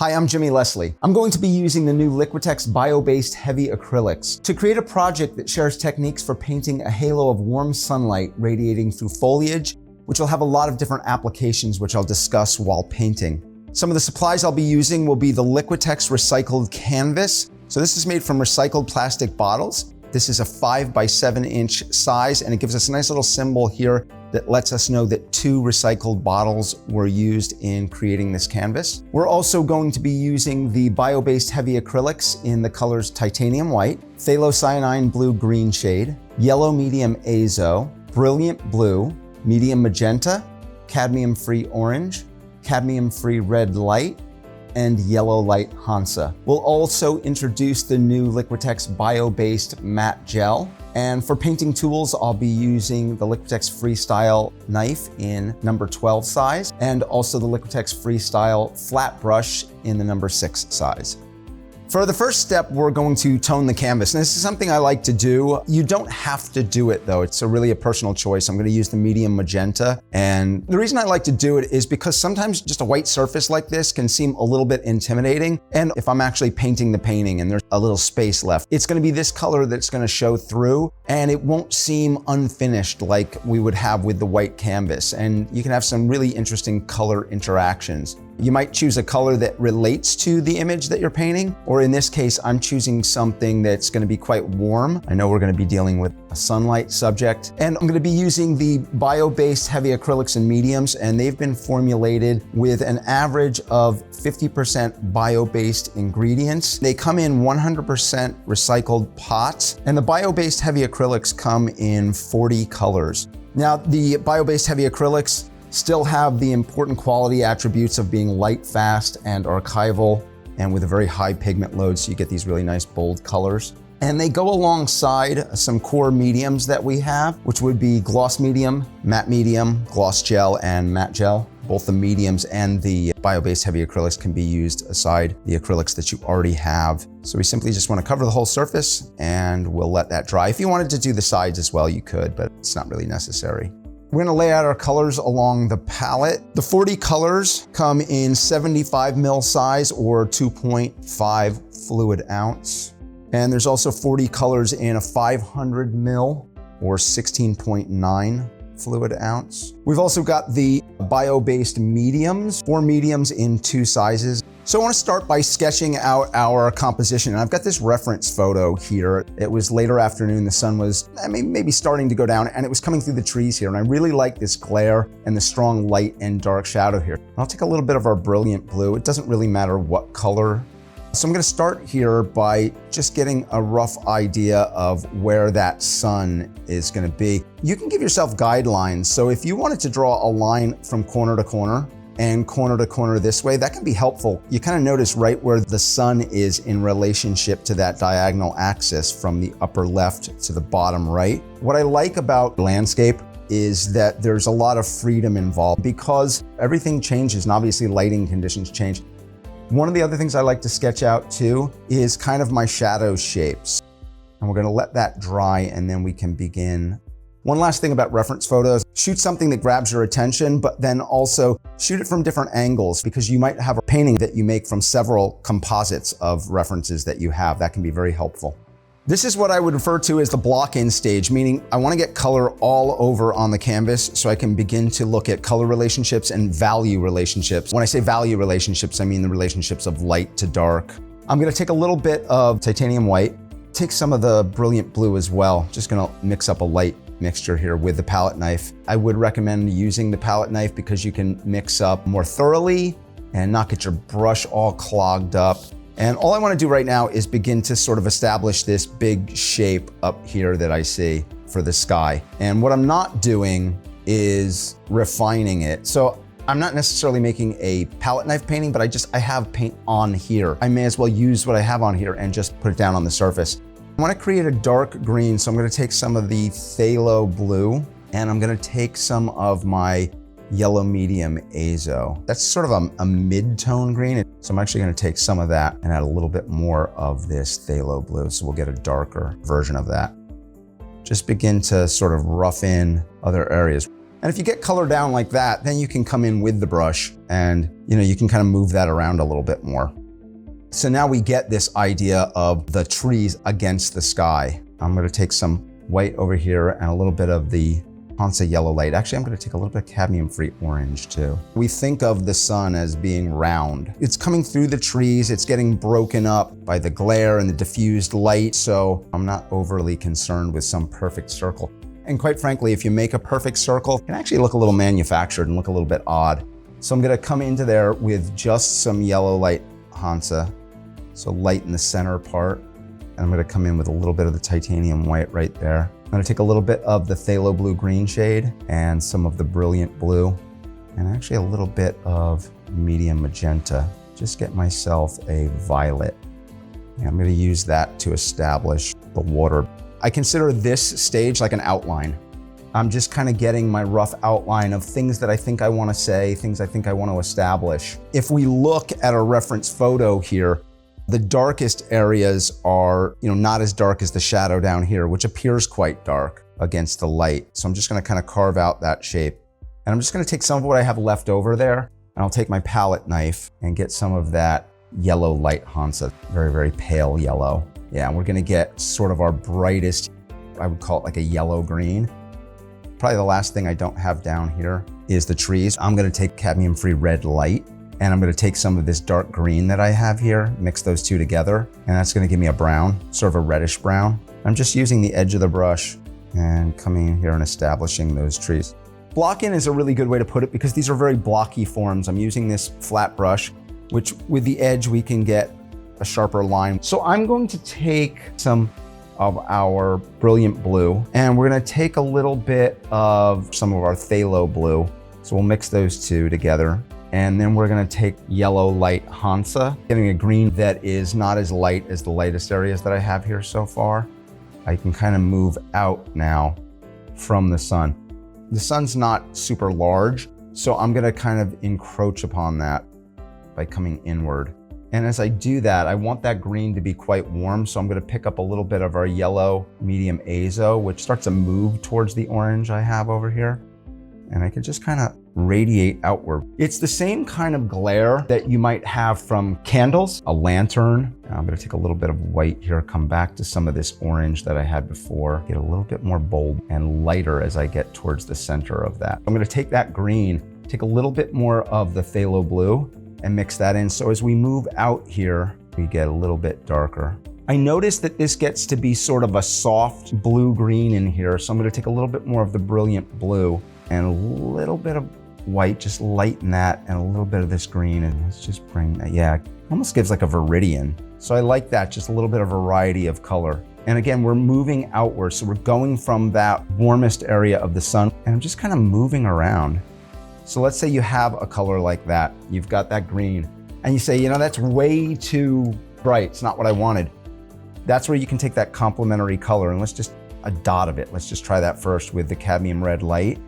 Hi, I'm Jimmy Leslie. I'm going to be using the new Liquitex Bio-Based Heavy Acrylics to create a project that shares techniques for painting a halo of warm sunlight radiating through foliage, which will have a lot of different applications which I'll discuss while painting. Some of the supplies I'll be using will be the Liquitex recycled canvas. So this is made from recycled plastic bottles. This is a 5 by 7 inch size, and it gives us a nice little symbol here that lets us know that 2 recycled bottles were used in creating this canvas. We're also going to be using the bio-based heavy acrylics in the colors titanium white, phthalocyanine blue green shade, yellow medium azo, brilliant blue, medium magenta, cadmium free orange, cadmium free red light, and yellow light Hansa. We'll also introduce the new Liquitex Bio-Based Matte Gel. And for painting tools, I'll be using the Liquitex Freestyle knife in number 12 size, and also the Liquitex Freestyle flat brush in the number 6 size. For the first step, we're going to tone the canvas. And this is something I like to do. You don't have to do it though. It's really a personal choice. I'm gonna use the medium magenta. And the reason I like to do it is because sometimes just a white surface like this can seem a little bit intimidating. And if I'm actually painting the painting and there's a little space left, it's gonna be this color that's gonna show through, and it won't seem unfinished like we would have with the white canvas. And you can have some really interesting color interactions. You might choose a color that relates to the image that you're painting, or in this case, I'm choosing something that's gonna be quite warm. I know we're gonna be dealing with a sunlight subject, and I'm gonna be using the bio-based heavy acrylics and mediums, and they've been formulated with an average of 50% bio-based ingredients. They come in 100% recycled pots, and the bio-based heavy acrylics come in 40 colors. Now, the bio-based heavy acrylics still have the important quality attributes of being light, fast, and archival, and with a very high pigment load, so you get these really nice bold colors. And they go alongside some core mediums that we have, which would be gloss medium, gloss gel, and matte gel. Both the mediums and the bio-based heavy acrylics can be used aside the acrylics that you already have. So we simply just want to cover the whole surface, and we'll let that dry. If you wanted to do the sides as well, you could, but it's not really necessary. We're gonna lay out our colors along the palette. The 40 colors come in 75 mil size or 2.5 fluid ounce. And there's also 40 colors in a 500 mil or 16.9 fluid ounce. We've also got the bio-based mediums, 4 mediums in 2 sizes. So I want to start by sketching out our composition. And I've got this reference photo here. It was later afternoon. The sun was maybe starting to go down, and it was coming through the trees here. And I really like this glare and the strong light and dark shadow here. I'll take a little bit of our brilliant blue. It doesn't really matter what color. So I'm going to start here by just getting a rough idea of where that sun is going to be. You can give yourself guidelines. So if you wanted to draw a line from corner to corner and corner to corner this way, that can be helpful. You kind of notice right where the sun is in relationship to that diagonal axis from the upper left to the bottom right. What I like about landscape is that there's a lot of freedom involved because everything changes, and obviously lighting conditions change. One of the other things I like to sketch out too is kind of my shadow shapes. And we're gonna let that dry, and then we can begin. One last thing about reference photos, shoot something that grabs your attention, but then also shoot it from different angles, because you might have a painting that you make from several composites of references that you have. That can be very helpful. This is what I would refer to as the block-in stage, meaning I want to get color all over on the canvas so I can begin to look at color relationships and value relationships. When I say value relationships, I mean the relationships of light to dark. I'm going to take a little bit of titanium white, take some of the brilliant blue as well. Just going to mix up a light mixture here with the palette knife. I would recommend using the palette knife because you can mix up more thoroughly and not get your brush all clogged up. And all I want to do right now is begin to sort of establish this big shape up here that I see for the sky. And what I'm not doing is refining it. So I'm not necessarily making a palette knife painting, but I have paint on here. I may as well use what I have on here and just put it down on the surface. I want to create a dark green, so I'm going to take some of the phthalo blue, and I'm going to take some of my yellow medium azo. That's sort of a mid-tone green. So I'm actually going to take some of that and add a little bit more of this phthalo blue, so we'll get a darker version of that. Just begin to sort of rough in other areas. And if you get color down like that, then you can come in with the brush and you can kind of move that around a little bit more. So now we get this idea of the trees against the sky. I'm gonna take some white over here and a little bit of the Hansa yellow light. Actually, I'm gonna take a little bit of cadmium-free orange too. We think of the sun as being round. It's coming through the trees, it's getting broken up by the glare and the diffused light, so I'm not overly concerned with some perfect circle. And quite frankly, if you make a perfect circle, it can actually look a little manufactured and look a little bit odd. So I'm gonna come into there with just some yellow light Hansa, so light in the center part. And I'm gonna come in with a little bit of the titanium white right there. I'm gonna take a little bit of the phthalo blue green shade and some of the brilliant blue, and actually a little bit of medium magenta. Just get myself a violet. And I'm gonna use that to establish the water. I consider this stage like an outline. I'm just kind of getting my rough outline of things that I think I want to say, things I think I want to establish. If we look at a reference photo here, the darkest areas are, not as dark as the shadow down here, which appears quite dark against the light. So I'm just gonna kind of carve out that shape. And I'm just gonna take some of what I have left over there, and I'll take my palette knife and get some of that yellow light Hansa, very, very pale yellow. Yeah, and we're gonna get sort of our brightest, I would call it like a yellow green. Probably the last thing I don't have down here is the trees. I'm gonna take cadmium-free red light, and I'm gonna take some of this dark green that I have here, mix those two together, and that's gonna give me a brown, sort of a reddish brown. I'm just using the edge of the brush and coming in here and establishing those trees. Block-in is a really good way to put it because these are very blocky forms. I'm using this flat brush, which with the edge we can get a sharper line. So I'm going to take some of our brilliant blue, and we're gonna take a little bit of some of our phthalo blue. So we'll mix those two together. And then we're gonna take yellow light Hansa, getting a green that is not as light as the lightest areas that I have here so far. I can kind of move out now from the sun. The sun's not super large, so I'm gonna kind of encroach upon that by coming inward. And as I do that, I want that green to be quite warm, so I'm gonna pick up a little bit of our yellow medium azo, which starts to move towards the orange I have over here. And I can just kind of radiate outward. It's the same kind of glare that you might have from candles, a lantern. I'm gonna take a little bit of white here, come back to some of this orange that I had before, get a little bit more bold and lighter as I get towards the center of that. I'm gonna take that green, take a little bit more of the phthalo blue and mix that in. So as we move out here, we get a little bit darker. I noticed that this gets to be sort of a soft blue-green in here. So I'm gonna take a little bit more of the brilliant blue and a little bit of white, just lighten that, and a little bit of this green, and let's just bring that, yeah, almost gives like a viridian. So I like that, just a little bit of variety of color. And again, we're moving outward, so we're going from that warmest area of the sun, and I'm just kind of moving around. So let's say you have a color like that, you've got that green, and you say, that's way too bright, it's not what I wanted. That's where you can take that complementary color, and let's just a dot of it. Let's just try that first with the cadmium red light.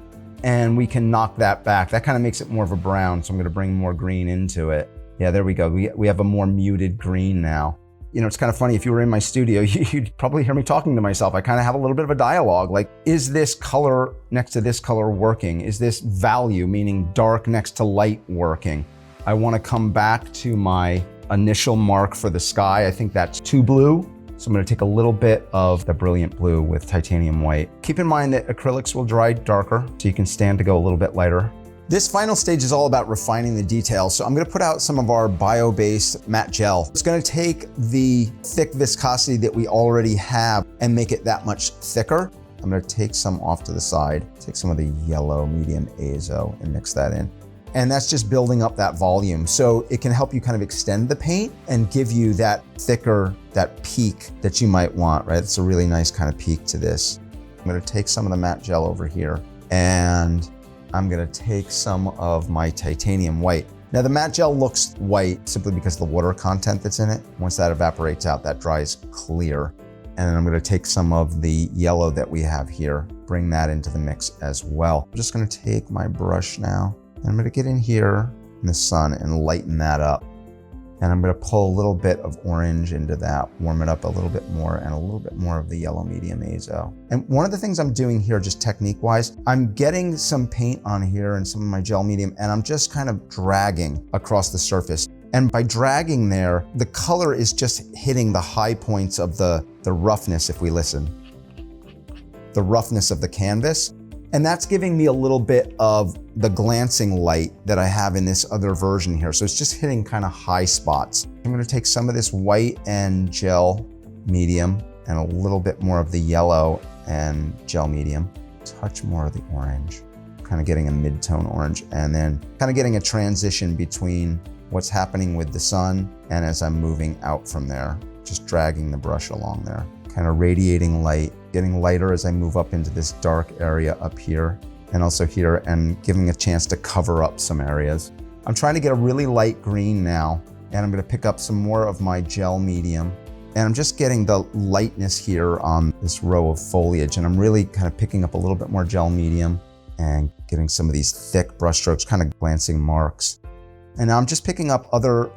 And we can knock that back. That kind of makes it more of a brown, so I'm gonna bring more green into it. Yeah, there we go. We have a more muted green now. It's kind of funny, if you were in my studio, you'd probably hear me talking to myself. I kind of have a little bit of a dialogue, like, is this color next to this color working? Is this value, meaning dark next to light, working? I wanna come back to my initial mark for the sky. I think that's too blue. So I'm gonna take a little bit of the brilliant blue with titanium white. Keep in mind that acrylics will dry darker, so you can stand to go a little bit lighter. This final stage is all about refining the details. So I'm gonna put out some of our bio-based matte gel. It's gonna take the thick viscosity that we already have and make it that much thicker. I'm gonna take some off to the side, take some of the yellow medium azo and mix that in. And that's just building up that volume. So it can help you kind of extend the paint and give you that thicker, that peak that you might want, right? It's a really nice kind of peak to this. I'm gonna take some of the matte gel over here, and I'm gonna take some of my titanium white. Now the matte gel looks white simply because of the water content that's in it. Once that evaporates out, that dries clear. And then I'm gonna take some of the yellow that we have here, bring that into the mix as well. I'm just gonna take my brush now, and I'm gonna get in here in the sun and lighten that up. And I'm gonna pull a little bit of orange into that, warm it up a little bit more, and a little bit more of the yellow medium azo. And one of the things I'm doing here, just technique-wise, I'm getting some paint on here and some of my gel medium, and I'm just kind of dragging across the surface. And by dragging there, the color is just hitting the high points of the roughness, if we listen. The roughness of the canvas. And that's giving me a little bit of the glancing light that I have in this other version here. So it's just hitting kind of high spots. I'm gonna take some of this white and gel medium and a little bit more of the yellow and gel medium. Touch more of the orange, kind of getting a mid-tone orange, and then kind of getting a transition between what's happening with the sun and as I'm moving out from there, just dragging the brush along there. Kind of radiating light, getting lighter as I move up into this dark area up here and also here, and giving a chance to cover up some areas. I'm trying to get a really light green now, and I'm gonna pick up some more of my gel medium, and I'm just getting the lightness here on this row of foliage, and I'm really kind of picking up a little bit more gel medium and getting some of these thick brush strokes, kind of glancing marks. And now I'm just picking up other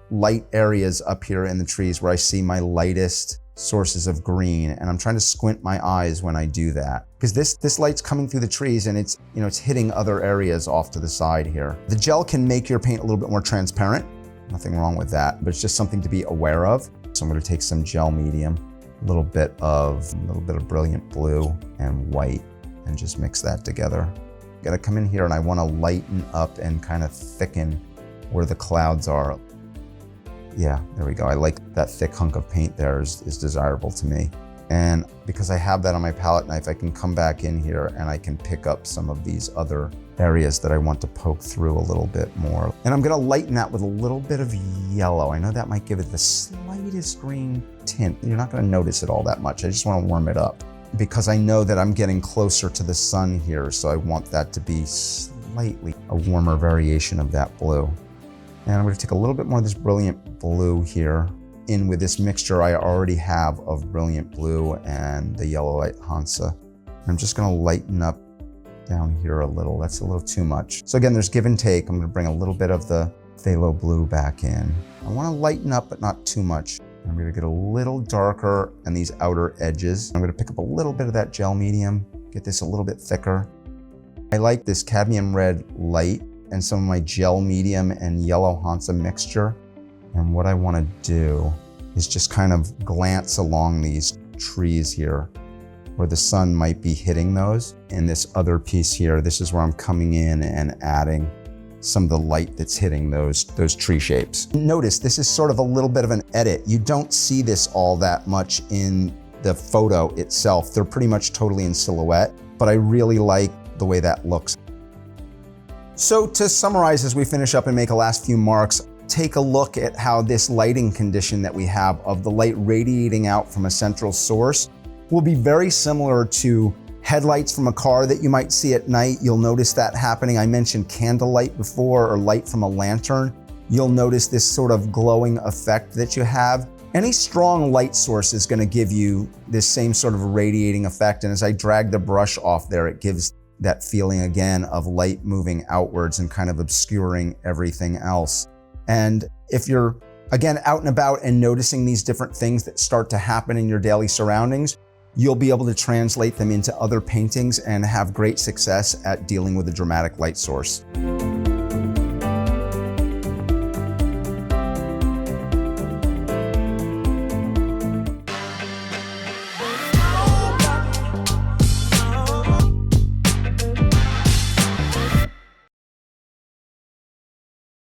light areas up here in the trees where I see my lightest sources of green, and I'm trying to squint my eyes when I do that, because this light's coming through the trees and it's, you know, it's hitting other areas off to the side here. The gel can make your paint a little bit more transparent, nothing wrong with that, but it's just something to be aware of. So I'm going to take some gel medium, a little bit of brilliant blue and white, and just mix that together. I'm gonna come in here and I want to lighten up and kind of thicken where the clouds are. Yeah, there we go. I like that thick hunk of paint there is desirable to me. And because I have that on my palette knife, I can come back in here and I can pick up some of these other areas that I want to poke through a little bit more. And I'm gonna lighten that with a little bit of yellow. I know that might give it the slightest green tint. You're not gonna notice it all that much. I just wanna warm it up because I know that I'm getting closer to the sun here. So I want that to be slightly a warmer variation of that blue. And I'm going to take a little bit more of this brilliant blue here in with this mixture I already have of brilliant blue and the yellow light Hansa. And I'm just going to lighten up down here a little. That's a little too much. So again, there's give and take. I'm going to bring a little bit of the phthalo blue back in. I want to lighten up, but not too much. I'm going to get a little darker on these outer edges. I'm going to pick up a little bit of that gel medium, get this a little bit thicker. I like this cadmium red light and some of my gel medium and yellow Hansa mixture. And what I want to do is just kind of glance along these trees here where the sun might be hitting those. In this other piece here, this is where I'm coming in and adding some of the light that's hitting those tree shapes. Notice this is sort of a little bit of an edit. You don't see this all that much in the photo itself. They're pretty much totally in silhouette, but I really like the way that looks. So to summarize as we finish up and make a last few marks, take a look at how this lighting condition that we have of the light radiating out from a central source will be very similar to headlights from a car that you might see at night. You'll notice that happening. I mentioned candlelight before, or light from a lantern. You'll notice this sort of glowing effect that you have. Any strong light source is going to give you this same sort of radiating effect. And as I drag the brush off there, it gives that feeling again of light moving outwards and kind of obscuring everything else. And if you're, again, out and about and noticing these different things that start to happen in your daily surroundings, you'll be able to translate them into other paintings and have great success at dealing with a dramatic light source.